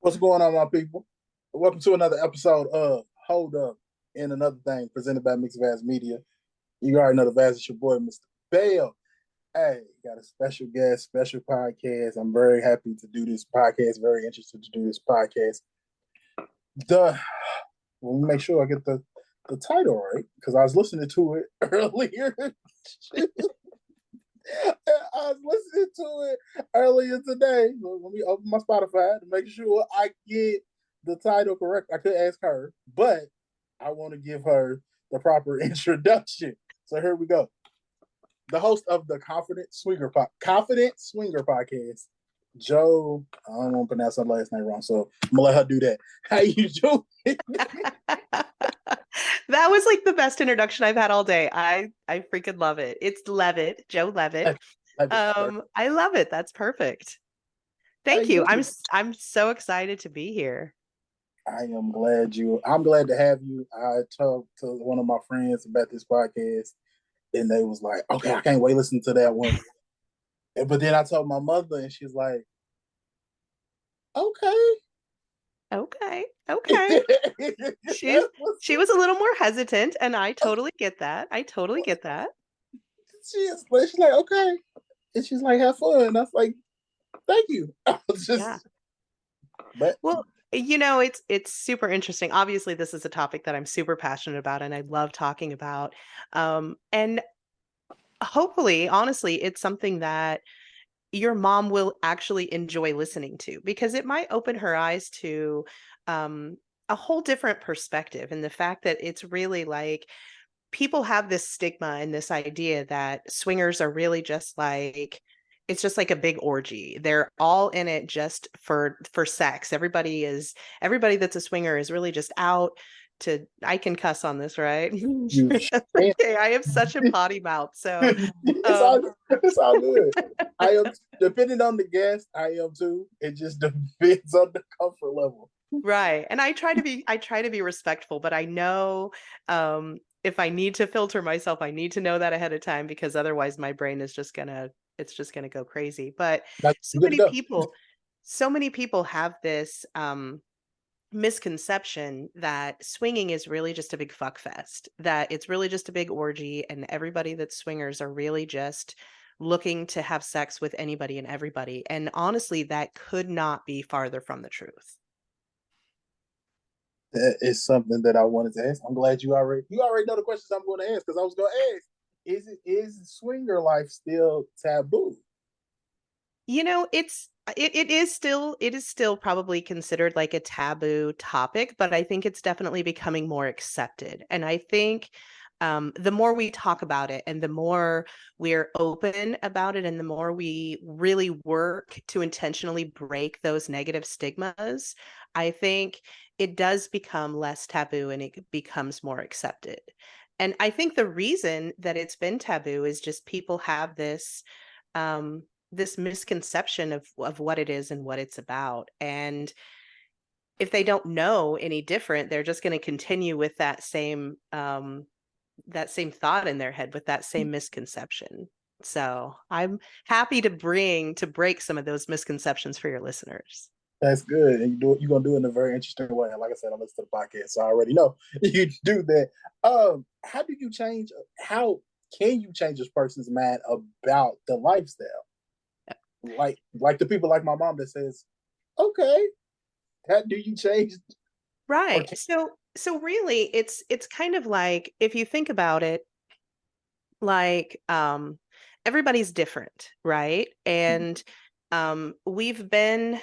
What's going on, my people? Welcome to another episode of Hold Up and Another Thing, presented by Mixed Vaz Media. You already know the Vaz is your boy, Mr. Bell. Hey, got a special guest, special podcast. I'm very happy to do this podcast, very interested to do this podcast. Let me make sure I get the title right, because I was listening to it earlier. I was listening to it earlier today. So let me open my Spotify to make sure I get the title correct. I could ask her, but I want to give her the proper introduction. So here we go. The host of the Confident Swinger podcast, Joe. I don't want to pronounce her last name wrong, so I'm gonna let her do that. How you doing? That was like the best introduction I've had all day. I freaking love it. It's Levitt, Joe Levitt. I love it. That's perfect. Thank you. I'm so excited to be here. I'm glad to have you. I talked to one of my friends about this podcast, and they was like, "Okay, I can't wait listen to that one." But then I told my mother, and she's like, "Okay, Okay. She was a little more hesitant, and I totally get that. I totally get that. She's like, "Okay," and she's like, "Have fun." And I was like, "Thank you." I was just, Yeah. but Well, it's super interesting. Obviously, this is a topic that I'm super passionate about and I love talking about. And hopefully, honestly, it's something that your mom will actually enjoy listening to because it might open her eyes to a whole different perspective. And the fact that it's really like people have this stigma and this idea that swingers are really just like it's just like a big orgy. They're all in it just for sex. Everybody that's a swinger is really just out to I can cuss on this, right? you, Okay, I have such a potty mouth. So it's all good. I am depending on the guest. I am too. It just depends on the comfort level. right. And I try to be respectful, but I know if I need to filter myself, I need to know that ahead of time because otherwise my brain is just gonna it's just gonna go crazy. But Like, so good to many go. people, so many people have this misconception that swinging is really just a big fuck fest, that it's really just a big orgy, and everybody that's swingers are really just looking to have sex with anybody and everybody. And honestly, that could not be farther from the truth. That is something that I wanted to ask. I'm glad you already know the questions I'm going to ask because I was going to ask: is swinger life still taboo? It is still probably considered like a taboo topic, but I think it's definitely becoming more accepted. And I think the more we talk about it and the more we're open about it and the more we really work to intentionally break those negative stigmas, I think it does become less taboo and it becomes more accepted. And I think the reason that it's been taboo is just people have this misconception of what it is and what it's about. And if they don't know any different, they're just going to continue with that same thought in their head with that same misconception. So I'm happy to break some of those misconceptions for your listeners. That's good, and you're gonna do it in a very interesting way. And like I said, I listen to the podcast, so I already know you do that. How do you change? How can you change this person's mind about the lifestyle? Like the people like my mom that says, "Okay, how do you change?" Or Right. can, So really it's kind of like if you think about it, like everybody's different, right? And we've been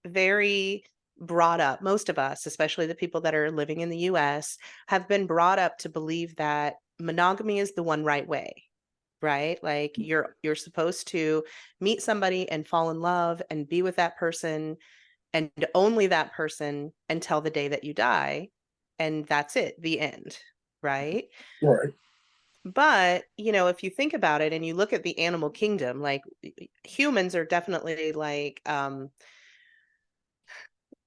very brought up, most of us, especially the people that are living in the US, have been brought up to believe that monogamy is the one right way, right? Like you're supposed to meet somebody and fall in love and be with that person and only that person until the day that you die, and that's it, the end, right? right, But, if you think about it and you look at the animal kingdom, like humans are definitely like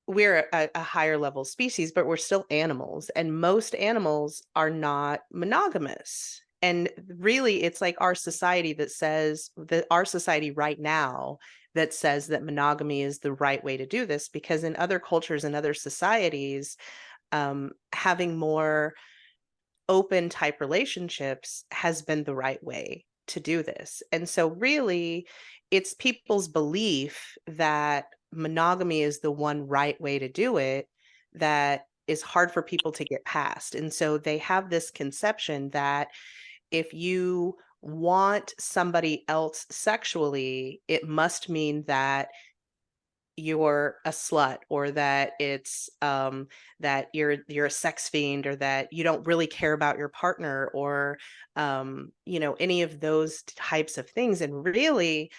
we're a higher level species, but we're still animals, and most animals are not monogamous. And really, it's like our society that says that our society right now that says that monogamy is the right way to do this, because in other cultures and other societies, having more open type relationships has been the right way to do this. And so really it's people's belief that monogamy is the one right way to do it that is hard for people to get past. And so they have this conception that if you want somebody else sexually, it must mean that you're a slut, or that it's that you're a sex fiend, or that you don't really care about your partner, or any of those types of things. And really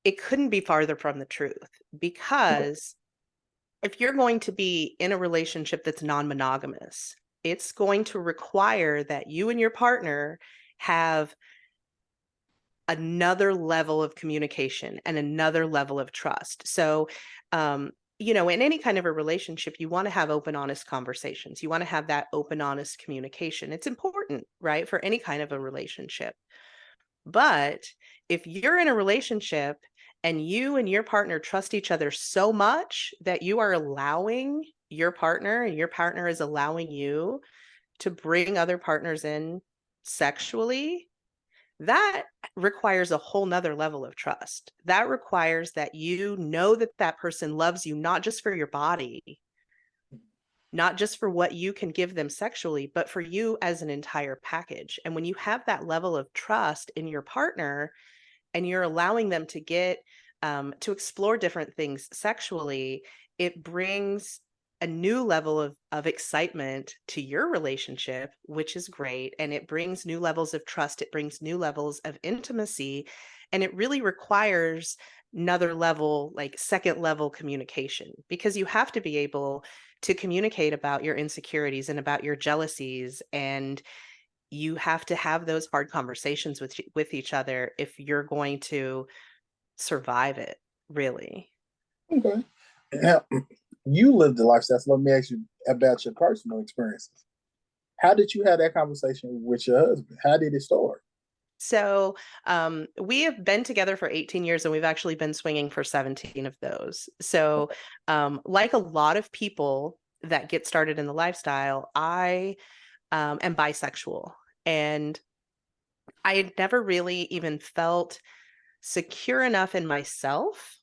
it couldn't be farther from the truth, because if you're going to be in a relationship that's non-monogamous, it's going to require that you and your partner have another level of communication and another level of trust. So, in any kind of a relationship, you want to have open, honest conversations. You want to have that open, honest communication. It's important, right, for any kind of a relationship. But if you're in a relationship and you and your partner trust each other so much that you are allowing your partner, and your partner is allowing you to bring other partners in sexually, that requires a whole nother level of trust. That requires that you know that that person loves you, not just for your body, not just for what you can give them sexually, but for you as an entire package. And when you have that level of trust in your partner, and you're allowing them to get to explore different things sexually, it brings a new level of excitement to your relationship, which is great. And it brings new levels of trust. It brings new levels of intimacy. And it really requires another level, like second level communication, because you have to be able to communicate about your insecurities and about your jealousies, and you have to have those hard conversations with each other if you're going to survive it, really. Okay. Now, you lived the lifestyle, so let me ask you about your personal experiences. How did you have that conversation with your husband? How did it start? So we have been together for 18 years, and we've actually been swinging for 17 of those. So like a lot of people that get started in the lifestyle, I am bisexual. And I had never really even felt secure enough in myself,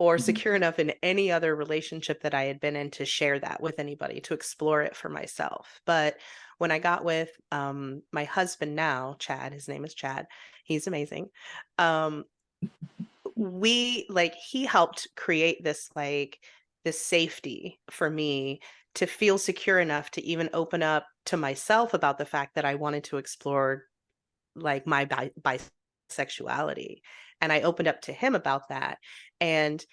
or Mhm. secure enough in any other relationship that I had been in, to share that with anybody, to explore it for myself. But when I got with my husband now, Chad, his name is Chad, he's amazing. Um, he helped create this this safety for me to feel secure enough to even open up to myself about the fact that I wanted to explore like my bisexuality. And I opened up to him about that. And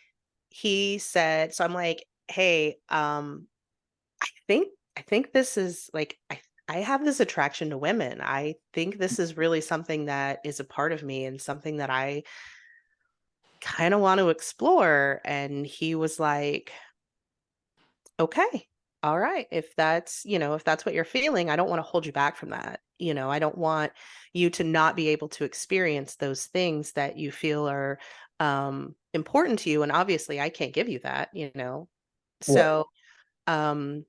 he said, so I'm like, hey, I think this is like, I have this attraction to women. I think this is really something that is a part of me, and something that I kind of want to explore. And he was like, okay, all right, if that's what you're feeling, I don't want to hold you back from that. I don't want you to not be able to experience those things that you feel are important to you, and obviously I can't give you that. Right. So um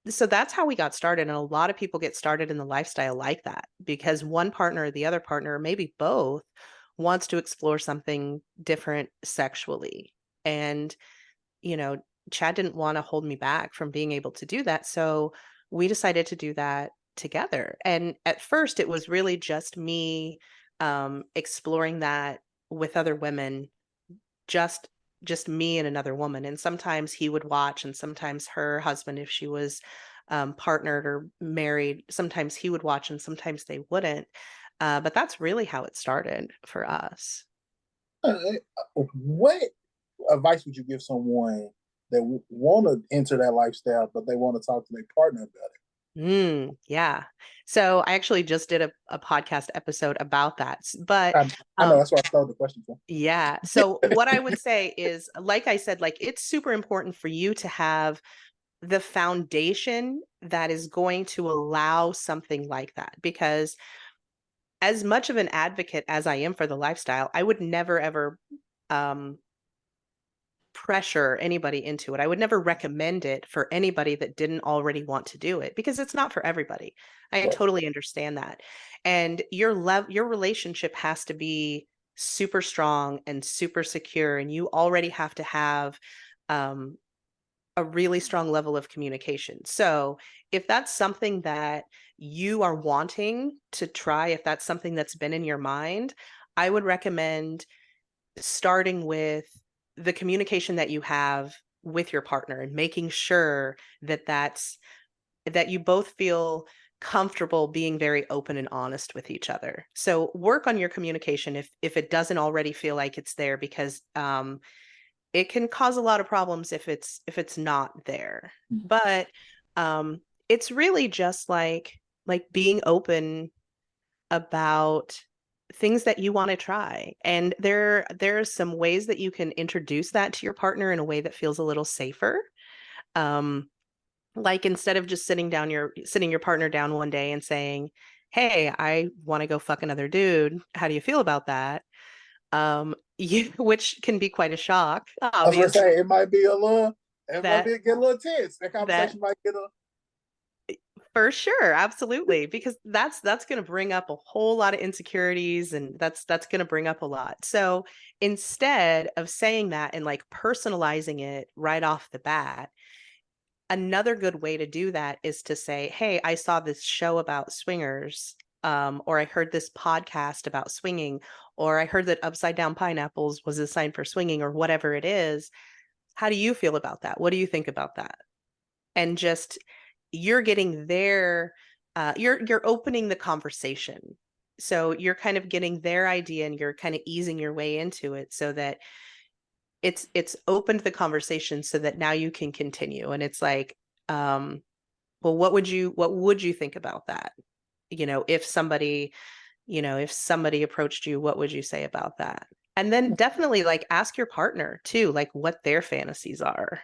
so that's how we got started. And a lot of people get started in the lifestyle like that, because one partner or the other partner, or maybe both, wants to explore something different sexually. And you know, Chad didn't want to hold me back from being able to do that. So we decided to do that together. And at first, it was really just me exploring that with other women, just me and another woman. And sometimes he would watch, and sometimes her husband, if she was partnered or married, sometimes he would watch, and sometimes they wouldn't. But that's really how it started for us. Uh, what advice would you give someone that want to enter that lifestyle, but they want to talk to their partner about Yeah. So I actually just did a podcast episode about that. But it? I know that's why I started the question for. yeah. So what I would say is, like I said, like it's super important for you to have the foundation that is going to allow something like that. Because as much of an advocate as I am for the lifestyle, I would never ever um pressure anybody into it. I would never recommend it for anybody that didn't already want to do it, because it's not for everybody. I Right. totally understand that. And your relationship has to be super strong and super secure, and you already have to have um, a really strong level of communication. So if that's something that you are wanting to try, if that's something that's been in your mind, I would recommend starting with the communication that you have with your partner and making sure that that you both feel comfortable being very open and honest with each other. So work on your communication if it doesn't already feel like it's there, because it can cause a lot of problems if it's not there. But um it's really just like being open about things that you want to try. And there are some ways that you can introduce that to your partner in a way that feels a little safer. Um, like instead of just sitting your partner down one day and saying, "Hey, I want to go fuck another dude. How do you feel about that?" Which can be quite a shock, I was gonna obviously. say it might That be get a little tense. That that conversation might get a For sure, absolutely, because that's going to bring up a whole lot of insecurities, and that's going to bring up a lot. So instead of saying that and like personalizing it right off the bat, another good way to do that is to say, "Hey, I saw this show about swingers, or I heard this podcast about swinging, or I heard that upside down pineapples was a sign for swinging, or whatever it is. How do you feel about that? What do you think about that?" And just you're getting their you're opening the conversation. So you're kind of getting their idea and you're kind of easing your way into it, so that it's opened the conversation so that now you can continue. And it's like, well, what would you think about that? If somebody, if somebody approached you, what would you say about that? And then definitely like ask your partner too, like what their fantasies are,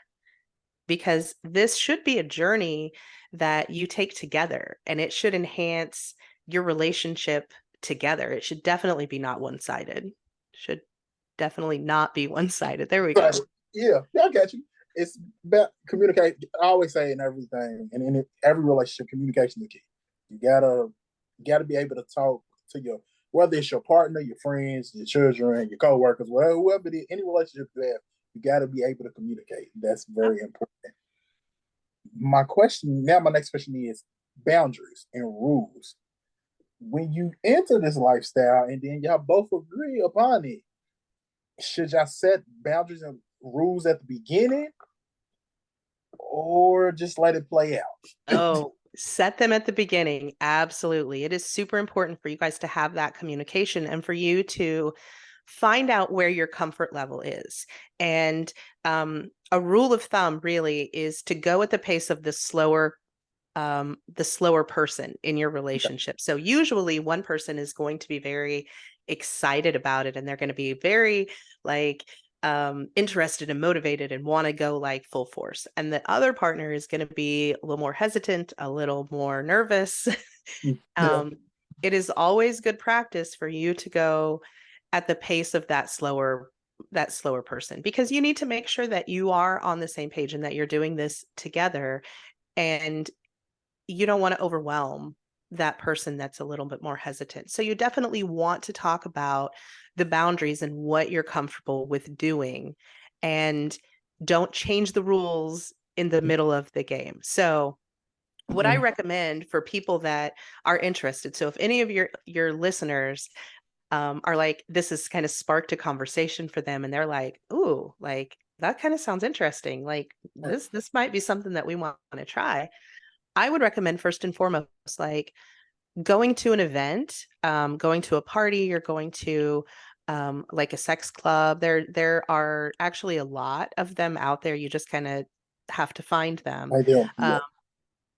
because this should be a journey that you take together, and it should enhance your relationship together. It should definitely be not one-sided. Should definitely not be one-sided. There we right. go. Yeah, I got you. It's about communicate. I always say in everything and in every relationship, communication is key. You gotta be able to talk to your whether it's your partner, your friends, your children, your coworkers, whatever, whoever it is, any relationship you have, you gotta be able to communicate. That's very important. My next question is boundaries and rules. When you enter this lifestyle and then y'all both agree upon it, should y'all set boundaries and rules at the beginning or just let it play out? Oh, set them at the beginning. Absolutely. It is super important for you guys to have that communication and for you to find out where your comfort level is. And a rule of thumb really is to go at the pace of the slower person in your relationship. So usually one person is going to be very excited about it, and they're going to be very like interested and motivated and want to go like full force. And the other partner is going to be a little more hesitant, a little more nervous. Yeah. um, it is always good practice for you to go at the pace of that slower person, because you need to make sure that you are on the same page and that you're doing this together. And you don't want to overwhelm that person that's a little bit more hesitant. So you definitely want to talk about the boundaries and what you're comfortable with doing, and don't change the rules in the middle of the game. So what I recommend for people that are interested, so if any of your listeners are like, this has kind of sparked a conversation for them and they're like, ooh, like that kind of sounds interesting, like this might be something that we want to try, I would recommend first and foremost, like going to an event, going to a party, or going to like a sex club. There are actually a lot of them out there. You just kind of have to find them. I do. Yeah. Um,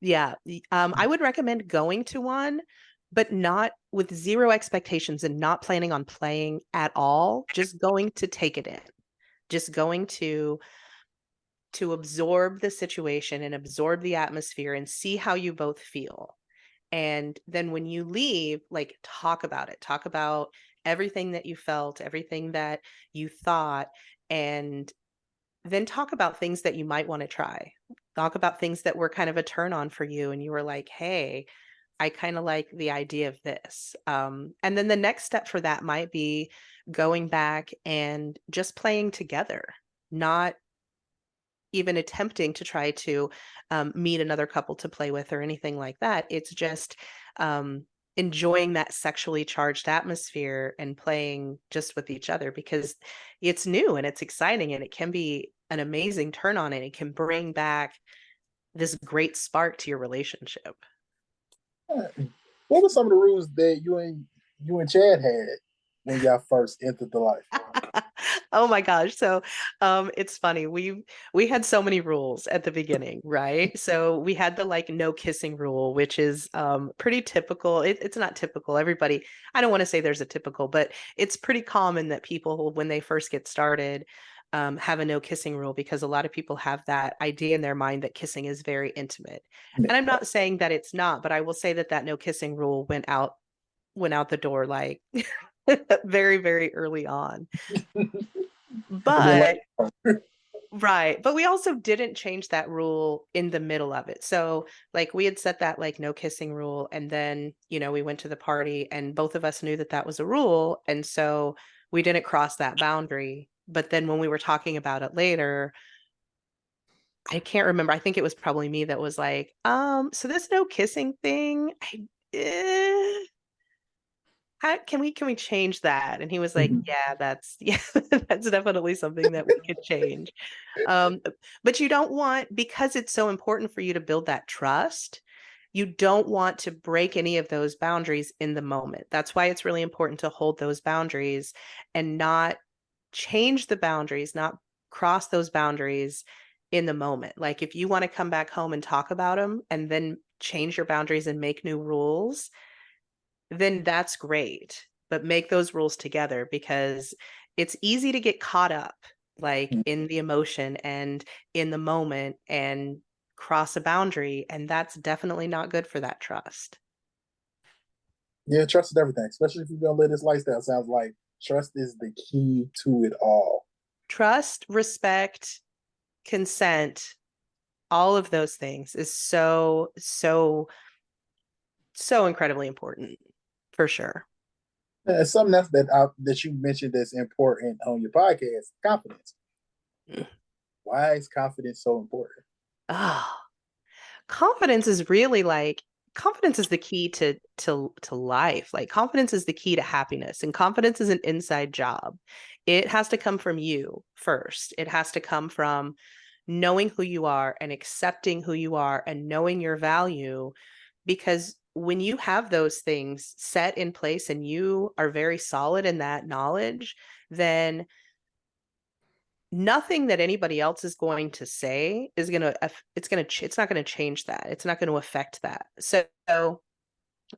yeah, I would recommend going to one, but not with zero expectations and not planning on playing at all. Just going to take it in. Just going to absorb the situation and absorb the atmosphere and see how you both feel. And then when you leave, like talk about it. Talk about everything that you felt, everything that you thought, and then talk about things that you might want to try. Talk about things that were kind of a turn on for you. And you were like, hey, I kind of like the idea of this. And then the next step for that might be going back and just playing together, not even attempting to try to meet another couple to play with or anything like that. It's just enjoying that sexually charged atmosphere and playing just with each other because it's new and it's exciting and it can be an amazing turn on and it can bring back this great spark to your relationship. What were some of the rules that you and Chad had when y'all first entered the life? Oh my gosh. So it's funny. We had so many rules at the beginning, right? So we had the like no kissing rule, which is pretty typical. It's not typical. Everybody, I don't want to say there's a typical, but it's pretty common that people when they first get started have a no kissing rule because a lot of people have that idea in their mind that kissing is very intimate. And I'm not saying that it's not, but I will say that that no kissing rule went out the door like very, very early on. And then But right. But we also didn't change that rule in the middle of it. So like we had set that like no kissing rule and then, we went to the party and both of us knew that that was a rule. And so we didn't cross that boundary. But then when we were talking about it later, I can't remember. I think it was probably me that was like, so this no kissing thing, how can we change that? And he was like, yeah, yeah, that's definitely something that we could change. But you don't want, because it's so important for you to build that trust, you don't want to break any of those boundaries in the moment. That's why it's really important to hold those boundaries and not change the boundaries, not cross those boundaries in the moment. Like if you want to come back home and talk about them and then change your boundaries and make new rules, then that's great. But make those rules together because it's easy to get caught up like in the emotion and in the moment and cross a boundary. And that's definitely not good for that trust. Yeah, trust is everything, especially if you're gonna live this lifestyle. Sounds like trust is the key to it all. Trust, respect, consent, all of those things is so, so, so incredibly important for sure. And something else that you mentioned that's important on your podcast, confidence. Why is confidence so important? Oh, confidence is really like confidence is the key to life. Like confidence is the key to happiness and confidence is an inside job. It has to come from you first. It has to come from knowing who you are and accepting who you are and knowing your value because when you have those things set in place and you are very solid in that knowledge, then nothing that anybody else is going to say is going to it's not going to change that. It's not going to affect that. So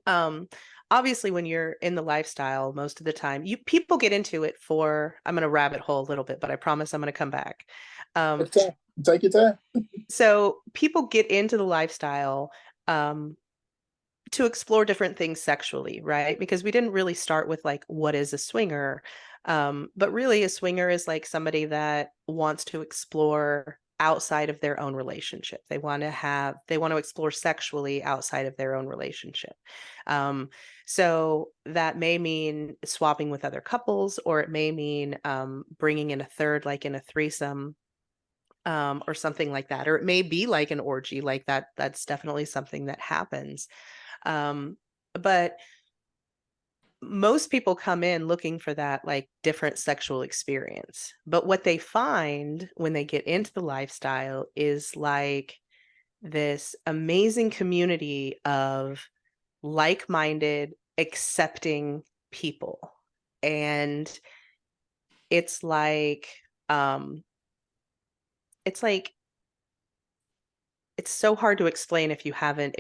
um obviously when you're in the lifestyle most of the time, you people get into it for I'm going to rabbit hole a little bit, but I promise I'm going to come back. um Take your time. Take your time. so people get into the lifestyle um to explore different things sexually, right? Because we didn't really start with like what is a swinger. But really a swinger is like somebody that wants to explore outside of their own relationship. They want to explore sexually outside of their own relationship. Um, so that may mean swapping with other couples, or it may mean bringing in a third, like in a threesome, or something like that. Or it may be like an orgy, like that. That's definitely something that happens. But most people come in looking for that like different sexual experience. But what they find when they get into the lifestyle is like this amazing community of like-minded, accepting people. And it's like, um, it's like it's so hard to explain if you haven't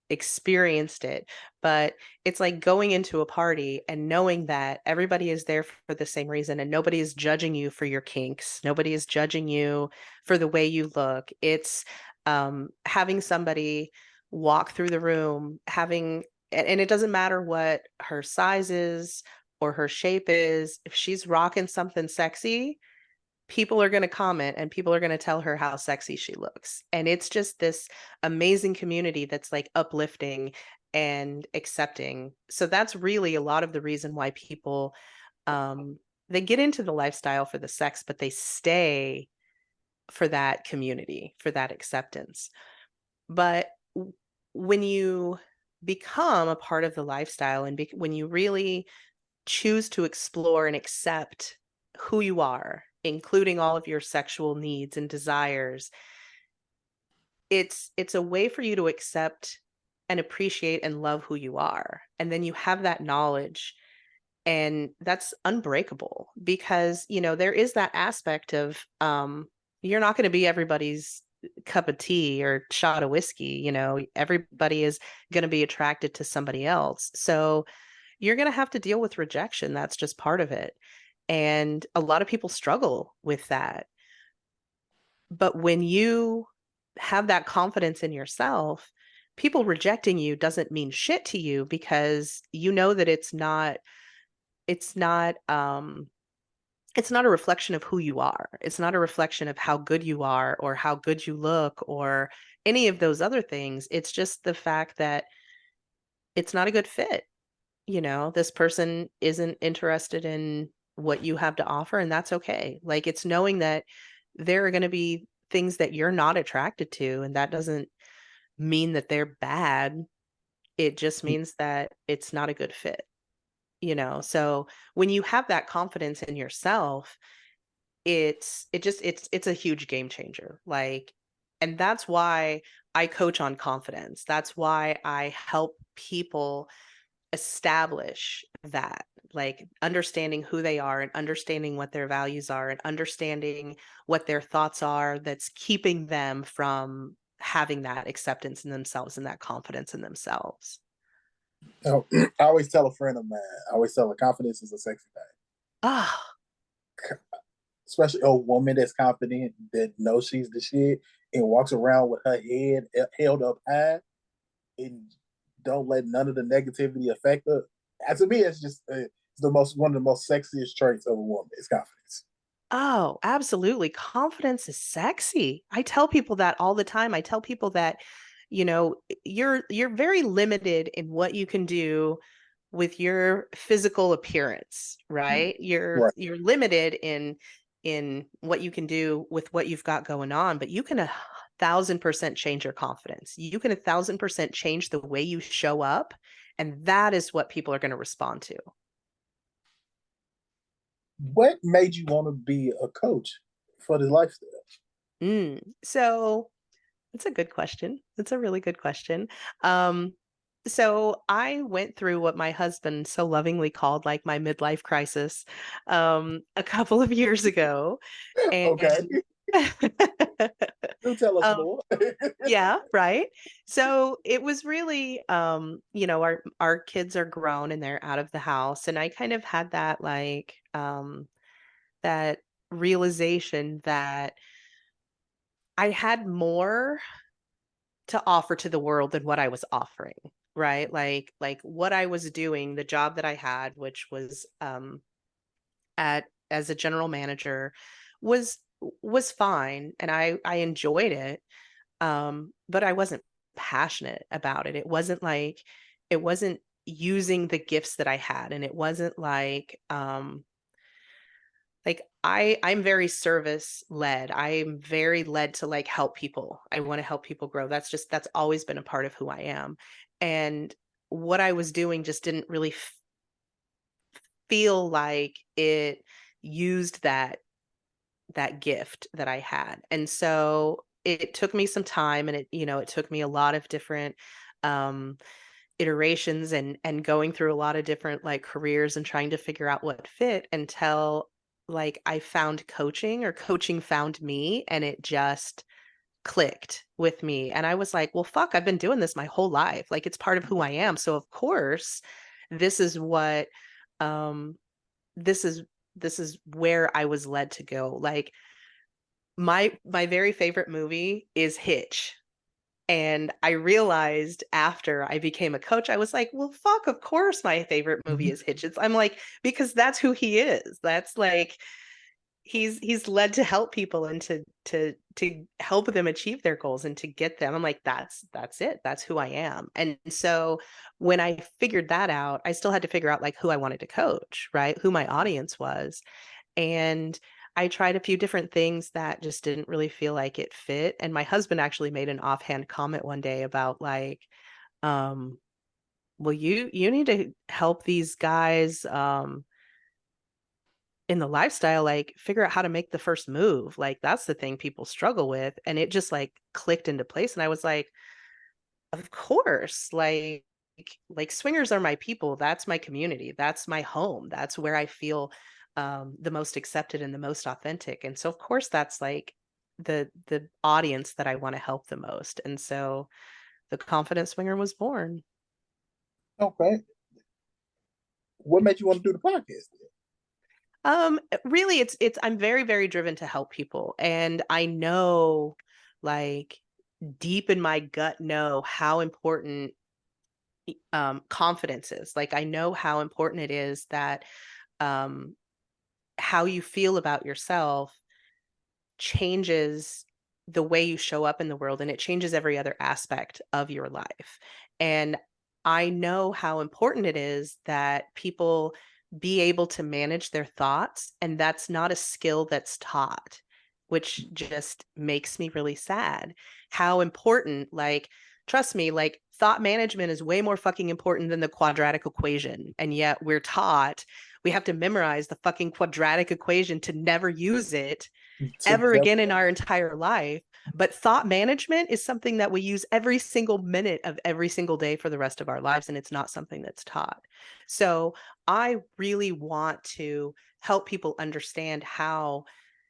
experienced it, but it's like going into a party and knowing that everybody is there for the same reason and nobody is judging you for your kinks, nobody is judging you for the way you look. It's having somebody walk through the room, and it doesn't matter what her size is or her shape is. If she's rocking something sexy, people are going to comment and people are going to tell her how sexy she looks. And it's just this amazing community that's like uplifting and accepting. So that's really a lot of the reason why people they get into the lifestyle for the sex, but they stay for that community, for that acceptance. But when you become a part of the lifestyle and when you really choose to explore and accept who you are, including all of your sexual needs and desires, it's a way for you to accept and appreciate and love who you are. And then you have that knowledge, and that's unbreakable because, there is that aspect of you're not going to be everybody's cup of tea or shot of whiskey. Everybody is going to be attracted to somebody else. So you're going to have to deal with rejection. That's just part of it. And a lot of people struggle with that. But when you have that confidence in yourself, people rejecting you doesn't mean shit to you because you know that it's not it's not a reflection of who you are. It's not a reflection of how good you are or how good you look or any of those other things. It's just the fact that it's not a good fit. This person isn't interested in what you have to offer, and that's okay. Like, it's knowing that there are going to be things that you're not attracted to, and that doesn't mean that they're bad. It just means that it's not a good fit. So when you have that confidence in yourself, it's a huge game changer. Like, and that's why I coach on confidence. That's why I help people establish that, like understanding who they are and understanding what their values are and understanding what their thoughts are that's keeping them from having that acceptance in themselves and that confidence in themselves. Oh, I always tell a friend of mine, I always tell her confidence is a sexy thing. Ah, Especially a woman that's confident, that knows she's the shit, and walks around with her head held up high and don't let none of the negativity affect her. And to me, it's just it's the most one of the most sexiest traits of a woman is confidence. oh, absolutely. Confidence is sexy. I tell people that all the time. I tell people that, you're very limited in what you can do with your physical appearance, right? You're Right. you're limited in what you can do with what you've got going on, but you can 1,000% change your confidence. You can 1,000% change the way you show up, and that is what people are going to respond to. What made you want to be a coach for the lifestyle? So it's a good question. It's a really good question. Um, so I went through what my husband so lovingly called like my midlife crisis a couple of years ago. Okay, And do tell us um, more. yeah, right. So it was really our kids are grown and they're out of the house. And I kind of had that like that realization that I had more to offer to the world than what I was offering, right? Like what I was doing, the job that I had, which was at as a general manager, was was fine and I enjoyed it. But I wasn't passionate about it. It wasn't using the gifts that I had, and it wasn't like I'm very service led. I'm very led to like help people. I want to help people grow. That's always been a part of who I am. And what I was doing just didn't really feel like it used that gift that I had. And so it took me some time, and it took me a lot of different um iterations and going through a lot of different like careers and trying to figure out what fit until like I found coaching, or coaching found me, and it just clicked with me. And I was like, well, fuck, I've been doing this my whole life. Like, it's part of who I am. So of course, this is what um this is this is where I was led to go. Like, my very favorite movie is Hitch. And I realized after I became a coach, I was like, well, fuck, of course my favorite movie is Hitch. I'm like, because that's who he is. That's like, he's led to help people and to help them achieve their goals and to get them. I'm like, that's it. That's who I am. And so when I figured that out, I still had to figure out like who I wanted to coach, right? Who my audience was. And I tried a few different things that just didn't really feel like it fit. And my husband actually made an offhand comment one day about like, um, well, you need to help these guys in the lifestyle, like figure out how to make the first move. Like that's the thing people struggle with. And it just like clicked into place. And I was like, of course, like swingers are my people. That's my community. That's my home. That's where I feel the most accepted and the most authentic. And so of course that's like the audience that I want to help the most. And so the Confident Swinger was born. Okay. What made you want to do the podcast? Really it's I'm very, very driven to help people. And I know like deep in my gut know how important confidence is. Like I know how important it is that um how you feel about yourself changes the way you show up in the world, and it changes every other aspect of your life. And I know how important it is that people be able to manage their thoughts, and that's not a skill that's taught, which just makes me really sad. How important, like, trust me, like thought management is way more fucking important than the quadratic equation. And yet we're taught we have to memorize the fucking quadratic equation to never use it ever again in our entire life. But thought management is something that we use every single minute of every single day for the rest of our lives. And it's not something that's taught. So I really want to help people understand how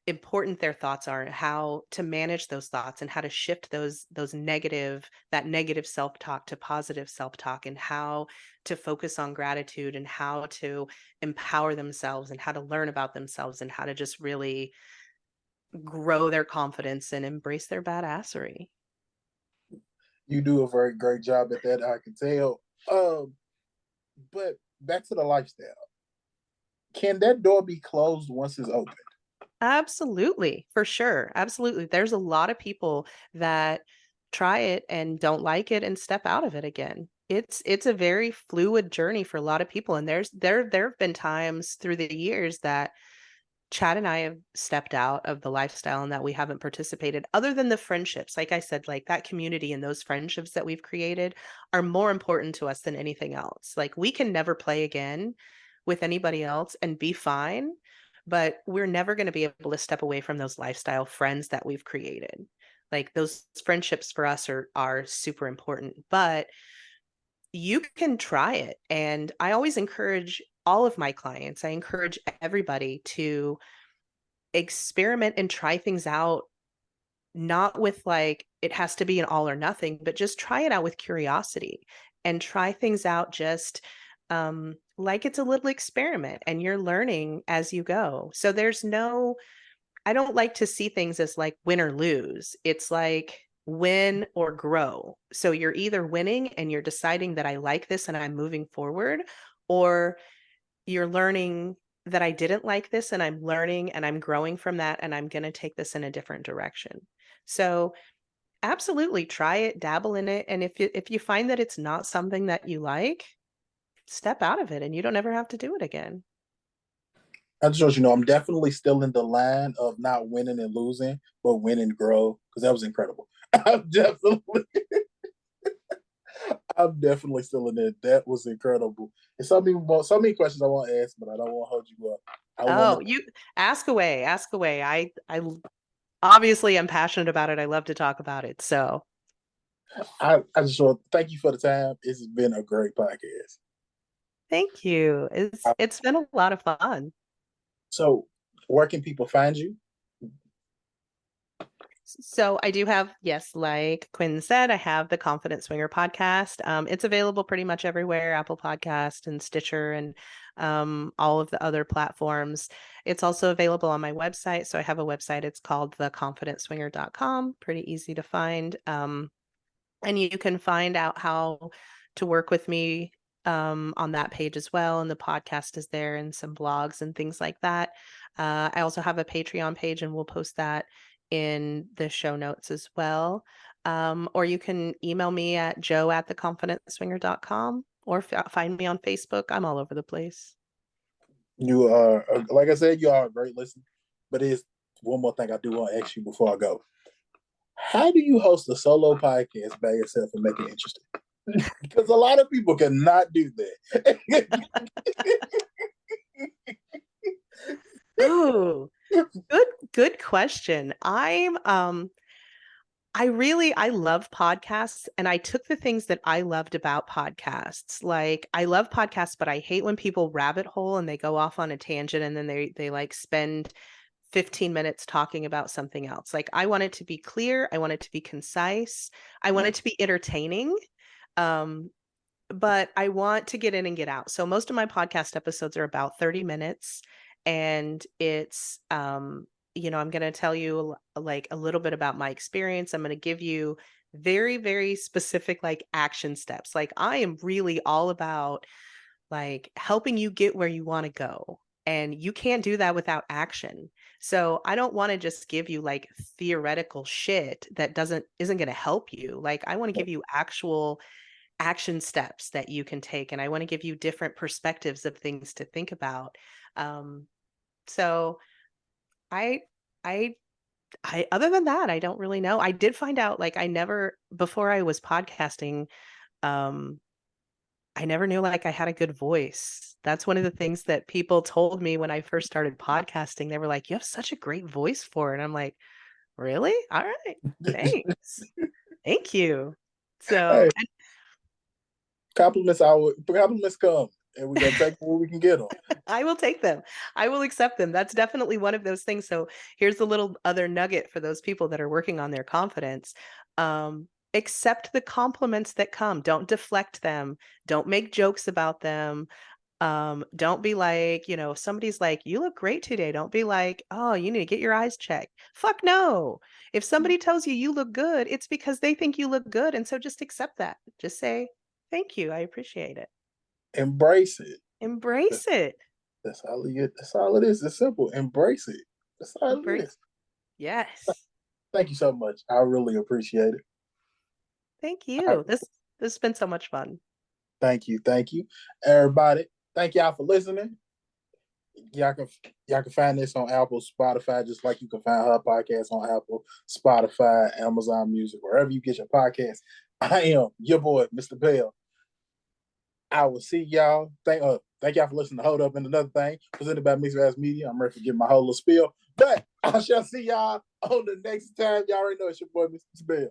important their thoughts are, how to manage those thoughts and how to shift those negative that negative self-talk to positive self-talk, and how to focus on gratitude and how to empower themselves and how to learn about themselves and how to just really grow their confidence and embrace their badassery. You do a very great job at that, I can tell. But back to the lifestyle. Can that door be closed once it's open? Absolutely, for sure. Absolutely. There's a lot of people that try it and don't like it and step out of it again. It's a very fluid journey for a lot of people. And there have been times through the years that Chad and I have stepped out of the lifestyle and that we haven't participated, other than the friendships. Like I said, like that community and those friendships that we've created are more important to us than anything else. Like we can never play again with anybody else and be fine, but we're never going to be able to step away from those lifestyle friends that we've created. Like those friendships for us are super important. But you can try it. And I always encourage all of my clients, I encourage everybody to experiment and try things out, not with like it has to be an all or nothing, but just try it out with curiosity and try things out just like it's a little experiment and you're learning as you go. So there's no, I don't like to see things as like win or lose. It's like win or grow. So you're either winning and you're deciding that I like this and I'm moving forward, or you're learning that I didn't like this and I'm learning and I'm growing from that and I'm going to take this in a different direction. So absolutely try it, dabble in it. And if you find that it's not something that you like, step out of it and you don't ever have to do it again. I just want you to know I'm definitely still in the line of not winning and losing, but win and grow, because that was incredible. I'm definitely I'm definitely still in it. That was incredible. And so many questions I want to ask, but I don't want to hold you up. I want Oh, you ask away, ask away. I obviously am passionate about it. I love to talk about it. So I just want to thank you for the time. It's been a great podcast. thank you. It's been a lot of fun. So, where can people find you? So I do have, yes, like Quinn said, I have the Confident Swinger podcast. It's available pretty much everywhere, Apple Podcast and Stitcher and all of the other platforms. It's also available on my website. So I have a website. It's called theconfidentswinger.com. Pretty easy to find. And you can find out how to work with me on that page as well. And the podcast is there and some blogs and things like that. I also have a Patreon page, and we'll post that in the show notes as well. Or you can email me at joe@theconfidentswinger.com, or find me on Facebook. I'm all over the place. You are, like I said, you are a great listener. But it's one more thing I do want to ask you before I go. How do you host a solo podcast by yourself and make it interesting? Because a lot of people cannot do that. Oh, good question. I love podcasts, and I took the things that I loved about podcasts. Like, I love podcasts, but I hate when people rabbit hole and they go off on a tangent, and then they like spend 15 minutes talking about something else. Like, I want it to be clear, I want it to be concise, I want it to be entertaining. Um, but I want to get in and get out. So most of my podcast episodes are about 30 minutes, and it's I'm going to tell you like a little bit about my experience. I'm going to give you very, very specific like action steps. Like, I am really all about like helping you get where you want to go. And you can't do that without action. So I don't want to just give you like theoretical shit that isn't going to help you. Like, I want to give you actual action steps that you can take, and I want to give you different perspectives of things to think about. So I I other than that, I don't really know. I did find out, like, I never, before I was podcasting, um I never knew like I had a good voice. That's one of the things that people told me when I first started podcasting. They were like, "You have such a great voice for it." And I'm like, "Really? All right. Thanks. Thank you." So, Hey, compliments come, and we're gonna take them where we can get them. I will take them. I will accept them. That's definitely one of those things. So here's a little other nugget for those people that are working on their confidence. Accept the compliments that come. Don't deflect them. Don't make jokes about them. Don't be like, if somebody's like, "You look great today," don't be like, "Oh, you need to get your eyes checked." Fuck no. If somebody tells you you look good, it's because they think you look good. And so just accept that. Just say, "Thank you. I appreciate it." Embrace it. Embrace it. That's all it. That's all it is. It's simple. Embrace it. That's all it Embrace. is. Yes. Thank you so much. I really appreciate it. Thank I, you. This has been so much fun. thank you, everybody. Thank y'all for listening. Y'all can y'all can find this on Apple, Spotify, just like you can find her podcast on Apple, Spotify, Amazon Music, wherever you get your podcast. I am your boy, Mr. Bell. I will see y'all. Thank y'all for listening to Hold Up and Another Thing, presented by Mixed Vast Media. I'm ready to get my whole little spiel. But I shall see y'all on the next time. Y'all already know it's your boy, Mr. Bell.